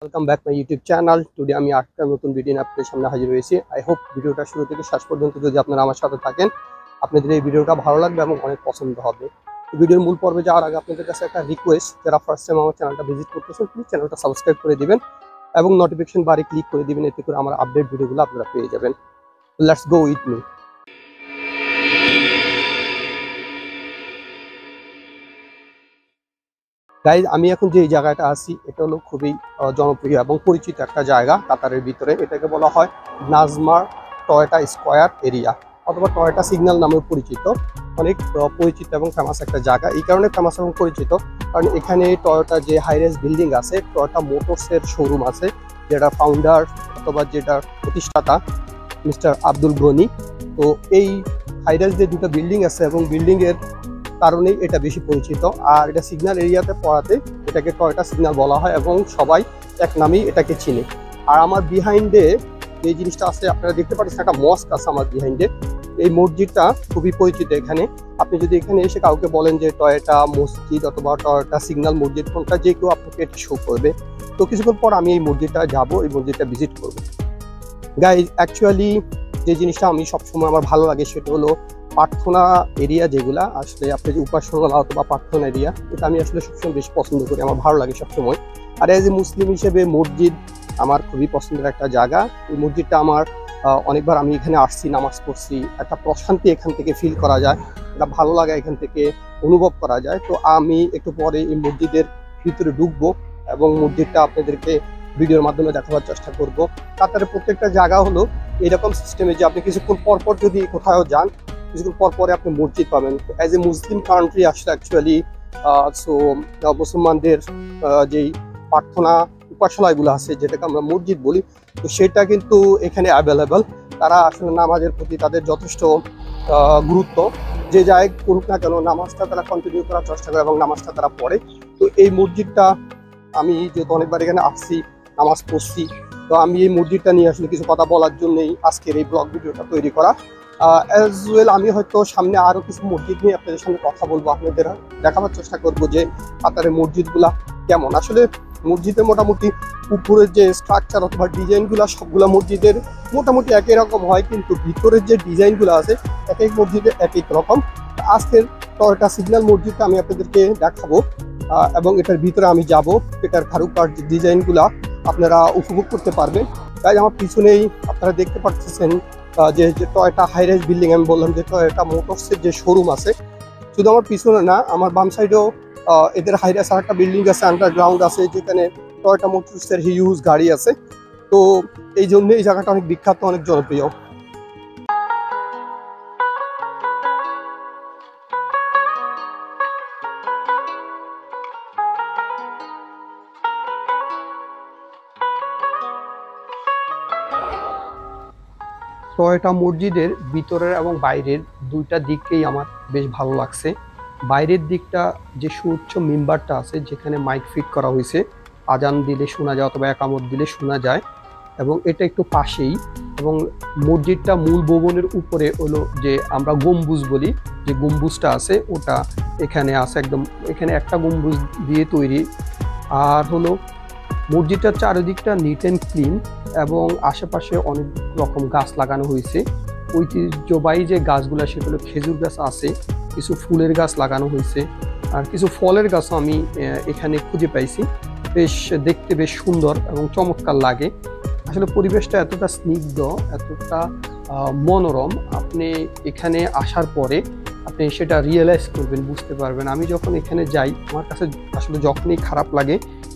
Welcome back my YouTube channel. Today আমি একটা নতুন ভিডিও নিয়ে আপনাদের সামনে হাজির হয়েছি। আই হোপ ভিডিওটা শুরু থেকে শেষ পর্যন্ত যদি আপনারা আমার সাথে থাকেন, আপনাদের এই ভিডিওটা ভালো লাগবে এবং অনেক পছন্দ হবে। ভিডিওর মূল পর্বে যাওয়ার আগে আপনাদের কাছে একটা রিকোয়েস্ট, যারা ফার্স্ট টাইম আমার চ্যানেলটা ভিজিট করতেছেন প্লিজ চ্যানেলটা সাবস্ক্রাইব করে দিবেন এবং নোটিফিকেশন বারে ক্লিক করে দিবেন, এতে করে আমার আপডেট ভিডিওগুলো আপনারা পেয়ে যাবেন। Let's go with me. Guys, আমি এখন যে জায়গাটা আছি এটা হলো খুবই জনপ্রিয় এবং পরিচিত একটা জায়গা কাতারের ভিতরে। এটাকে বলা হয় নাজমার টয়োটা স্কোয়ার এরিয়া অথবা টয়োটা সিগন্যাল নামে পরিচিত। অনেক পরিচিত এবং ফেমাস একটা জায়গা। এই কারণে ফেমাস এবং পরিচিত কারণ এখানে টয়োটা যে হাইরেজ বিল্ডিং আছে, টয়োটা মোটরসের শোরুম আছে, যেটা ফাউন্ডার অথবা যেটার প্রতিষ্ঠাতা মিস্টার আব্দুল গনি। তো এই হাইরেজ যে দুটো বিল্ডিং আছে এবং বিল্ডিংয়ের কারণেই এটা বেশি পরিচিত। আর এটা সিগন্যাল এরিয়াতে পড়াতে এটাকে টয়োটা সিগন্যাল বলা হয় এবং সবাই এক নামেই এটাকে চিনে। আর আমার বিহাইন্ডে যে জিনিসটা আছে আপনারা দেখতে পাচ্ছেন, একটা মস্ক আছে আমার বিহাইন্ডে। এই মসজিদটা খুবই পরিচিত এখানে। আপনি যদি এখানে এসে কাউকে বলেন যে টয়োটা মসজিদ অথবা টয়োটা সিগন্যাল মসজিদ কোনটা, যে কেউ আপনাকে এটা শো করবে। তো কিছুক্ষণ পর আমি এই মসজিদটা যাব, এই মসজিদটা ভিজিট করবো। গাইজ, অ্যাকচুয়ালি যে জিনিসটা আমি সবসময় আমার ভালো লাগে সেটা হলো প্রার্থনা এরিয়া, যেগুলা আসলে আপনি যে উপাসনা অথবা প্রার্থনা এরিয়া, এটা আমি আসলে সবসময় বেশি পছন্দ করি, আমার ভালো লাগে সবসময়। আর এজ এ মুসলিম হিসেবে মসজিদ আমার খুবই পছন্দের একটা জায়গা। এই মসজিদটা আমার অনেকবার আমি এখানে আসছি, নামাজ পড়ছি, একটা প্রশান্তি এখান থেকে ফিল করা যায়, একটা ভালো লাগা এখান থেকে অনুভব করা যায়। তো আমি একটু পরে এই মসজিদের ভিতরে ঢুকবো এবং মসজিদটা আপনাদেরকে ভিডিওর মাধ্যমে দেখাবার চেষ্টা করব। কাতারের প্রত্যেকটা জায়গা হলো এরকম সিস্টেমে যে আপনি কিছুক্ষণ পরপর যদি কোথাও যান, কিছুক্ষণ পর পরে আপনি মসজিদ পাবেন। অ্যাজ এ মুসলিম কান্ট্রি আসলে অ্যাকচুয়ালি মুসলমানদের যেই প্রার্থনা উপাসনাগুলো আছে, যেটাকে আমরা মসজিদ বলি, তো সেটা কিন্তু এখানে অ্যাভেলেবেল। তারা আসলে নামাজের প্রতি তাদের যথেষ্ট গুরুত্ব, যে যাই করুক না কেন নামাজটা তারা কন্টিনিউ করার চেষ্টা করে এবং নামাজটা তারা পড়ে। তো এই মসজিদটা আমি যেহেতু অনেকবার এখানে আসছি, নামাজ পড়ছি, তো আমি এই মসজিদটা নিয়ে আসলে কিছু কথা বলার জন্যই আজকের এই ব্লগ ভিডিওটা তৈরি করা। অ্যাজ ওয়েল আমি হয়তো সামনে আরও কিছু মসজিদ নিয়ে আপনাদের সঙ্গে কথা বলবো, আপনাদের দেখাবার চেষ্টা করবো যে কাতারের মসজিদগুলা কেমন। আসলে মসজিদের মোটামুটি উপরের যে স্ট্রাকচার অথবা ডিজাইনগুলো সবগুলো মসজিদের মোটামুটি একই রকম হয়, কিন্তু ভিতরের যে ডিজাইনগুলো আছে এক এক মসজিদে এক এক রকম। আজকের টয়োটা সিগন্যাল মসজিদটা আমি আপনাদেরকে দেখাবো এবং এটার ভিতরে আমি যাব, এটার কারুকার্য ডিজাইনগুলা আপনারা উপভোগ করতে পারবেন। তাই আমার পিছনেই আপনারা দেখতে পাচ্ছেন যে টয়োটা হাইরাইজ বিল্ডিং, আমি বললাম যে টয়োটা মোটরসের যে শোরুম আছে, শুধু আমার পিছনে না আমার বাম সাইডেও এদের হাইরাইজ আর একটা বিল্ডিং আছে, আন্ডারগ্রাউন্ড আছে, যেখানে টয়োটা মোটরসের হিউজ গাড়ি আছে। তো এই জন্য এই জায়গাটা অনেক বিখ্যাত, অনেক জনপ্রিয়। টয়োটা মসজিদের ভিতরের এবং বাইরের দুইটা দিককেই আমার বেশ ভালো লাগছে। বাইরের দিকটা যে সুউচ্চ মিম্বারটা আছে, যেখানে মাইক ফিট করা হয়েছে, আজান দিলে শোনা যায় অথবা একামত দিলে শোনা যায়, এবং এটা একটু পাশেই। এবং মসজিদটা মূল ভবনের উপরে হলো যে আমরা গম্বুজ বলি, যে গম্বুজটা আছে ওটা এখানে আছে, একদম এখানে একটা গম্বুজ দিয়ে তৈরি। আর হলো মসজিদটার চারিদিকটা নিট অ্যান্ড ক্লিন এবং আশেপাশে অনেক রকম গাছ লাগানো হয়েছে। ঐতিহ্যবাহী যে গাছগুলো সেগুলো খেজুর গাছ আছে, কিছু ফুলের গাছ লাগানো হয়েছে, আর কিছু ফলের গাছও আমি এখানে খুঁজে পাইছি। বেশ দেখতে বেশ সুন্দর এবং চমৎকার লাগে। আসলে পরিবেশটা এতটা স্নিগ্ধ, এতটা মনোরম, আপনি এখানে আসার পরে আপনি সেটা রিয়েলাইজ করবেন, বুঝতে পারবেন। আমি যখন এখানে যাই আমার কাছে আসলে যখনই খারাপ লাগে,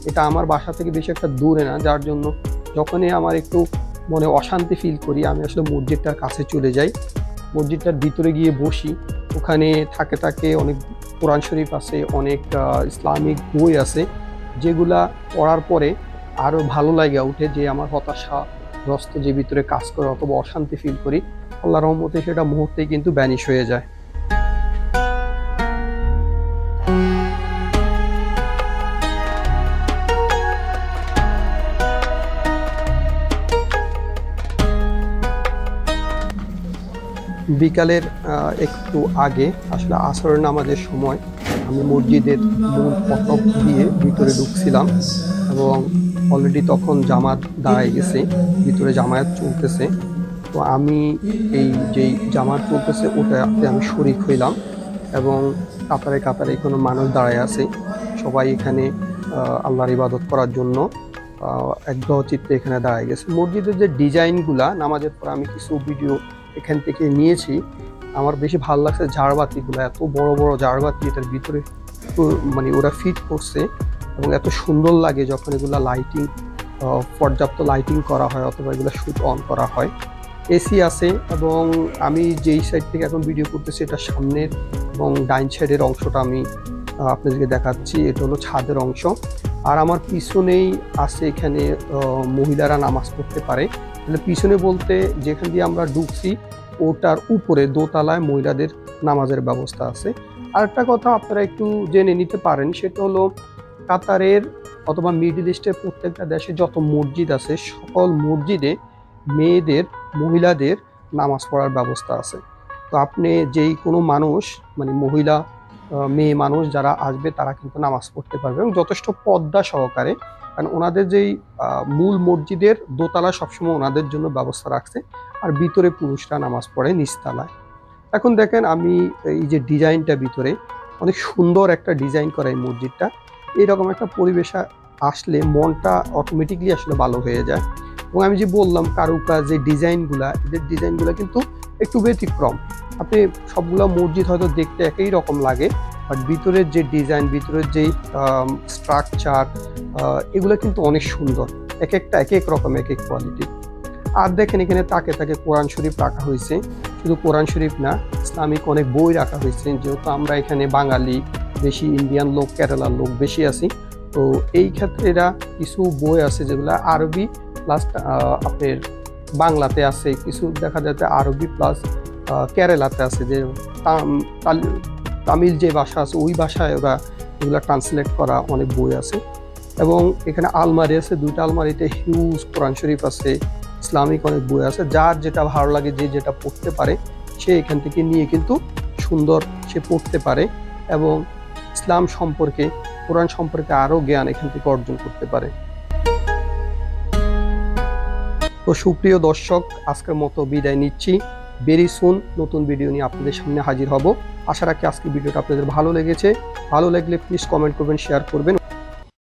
এটা আমার বাসা থেকে বেশি একটা দূরে না, যার জন্য যখনই আমার একটু মনে অশান্তি ফিল করি আমি আসলে মসজিদটার কাছে চলে যাই, মসজিদটার ভিতরে গিয়ে বসি। ওখানে থাকে অনেক কোরআন শরীফ আছে, অনেক ইসলামিক বই আছে, যেগুলা পড়ার পরে আরও ভালো লাগে উঠে, যে আমার হতাশাগ্রস্ত যে ভিতরে কাজ করে অথবা অশান্তি ফিল করি, আল্লাহর রহমতে সেটা মুহূর্তেই কিন্তু ভ্যানিশ হয়ে যায়। বিকালের একটু আগে আসলে আসরের নামাজের সময় আমি মসজিদের মূল ফটক দিয়ে ভিতরে ঢুকছিলাম এবং অলরেডি তখন জামাত দাঁড়ায় গেছে, ভিতরে জামায়াত চলতেছে। তো আমি এই যেই জামাত চলতেছে ওটাতে আমি শরিক হইলাম এবং কাতারে কাতারে কোনো মানুষ দাঁড়ায় আছে, সবাই এখানে আল্লাহর ইবাদত করার জন্য একদম চিত্তে এখানে দাঁড়ায় গেছে। মসজিদের যে ডিজাইনগুলা, নামাজের পর আমি কিছু ভিডিও এখান থেকে নিয়েছি, আমার বেশি ভালো লাগছে ঝাড়বাতিগুলো, এত বড় বড় ঝাড়বাতি এটার ভিতরে মানে ওরা ফিট করছে এবং এত সুন্দর লাগে যখন এগুলা লাইটিং, পর্যাপ্ত লাইটিং করা হয় অথবা এগুলো শুট অন করা হয়। এসি আছে এবং আমি যেই সাইড থেকে এখন ভিডিও করতেছি এটা সামনের এবং ডাইন সাইডের অংশটা আমি আপনাদেরকে দেখাচ্ছি। এটা হলো ছাদের অংশ। আর আমার পিছনেই আছে এখানে মহিলারা নামাজ পড়তে পারে। তাহলে পিছনে বলতে যেখান দিয়ে আমরা ঢুকছি ওটার উপরে দোতলায় মহিলাদের নামাজের ব্যবস্থা আছে। আর একটা কথা আপনারা একটু জেনে নিতে পারেন, সেটা হলো কাতারের অথবা মিডল ইস্টের প্রত্যেকটা দেশে যত মসজিদ আছে সকল মসজিদে মেয়েদের, মহিলাদের নামাজ পড়ার ব্যবস্থা আছে। তো আপনি যেই কোনো মানুষ মানে মহিলা, মেয়ে মানুষ যারা আসবে তারা কিন্তু নামাজ পড়তে পারবে এবং যথেষ্ট পর্দা সহকারে, কারণ ওনাদের যেই মূল মসজিদের দোতলা সবসময় ওনাদের জন্য ব্যবস্থা রাখছে, আর ভিতরে পুরুষরা নামাজ পড়ে নিচতলায়। এখন দেখেন আমি এই যে ডিজাইনটা, ভিতরে অনেক সুন্দর একটা ডিজাইন করা এই মসজিদটা। এইরকম একটা পরিবেশে আসলে মনটা অটোমেটিকলি আসলে ভালো হয়ে যায়। এবং আমি যে বললাম কারুকাজ, যে ডিজাইনগুলা, এদের ডিজাইনগুলো কিন্তু একটু ব্যতিক্রম। আপনি সবগুলো মসজিদ হয়তো দেখতে একই রকম লাগে, বাট ভিতরের যে ডিজাইন, ভিতরের যেই স্ট্রাকচার, এগুলো কিন্তু অনেক সুন্দর, এক একটা এক এক রকম, এক এক কোয়ালিটি। আর দেখেন এখানে তাকে তাকে কোরআন শরীফ রাখা হয়েছে। শুধু কোরআন শরীফ না, ইসলামিক অনেক বই রাখা হয়েছে। যেহেতু আমরা এখানে বাঙালি বেশি, ইন্ডিয়ান লোক, কেরালার লোক বেশি আছি, তো এই ক্ষেত্রে এরা কিছু বই আছে যেগুলো আরবি প্লাস আপনার বাংলাতে আছে, কিছু দেখা যাচ্ছে আরবি প্লাস কেরালাতে আছে, যে তামিল যে ভাষা আছে ওই ভাষায় ওরা এগুলো ট্রান্সলেট করা অনেক বই আছে। এবং এখানে আলমারি আছে, দুইটা আলমারিতে হিউজ কোরআন শরীফ আছে, ইসলামিক অনেক বই আছে। যার যেটা ভালো লাগে, যে যেটা পড়তে পারে সে এখান থেকে নিয়ে কিন্তু সুন্দর সে পড়তে পারে এবং ইসলাম সম্পর্কে, কোরআন সম্পর্কে আরও জ্ঞান এখান থেকে অর্জন করতে পারে। তো সুপ্রিয় দর্শক, আজকের মতো বিদায় নিচ্ছি। ভেরি সুন নতুন ভিডিও নিয়ে আপনাদের সামনে হাজির হব। আশা রাখি আজকের ভিডিওটা আপনাদের ভালো লেগেছে। ভালো লাগলে প্লিজ কমেন্ট করবেন, শেয়ার করবেন।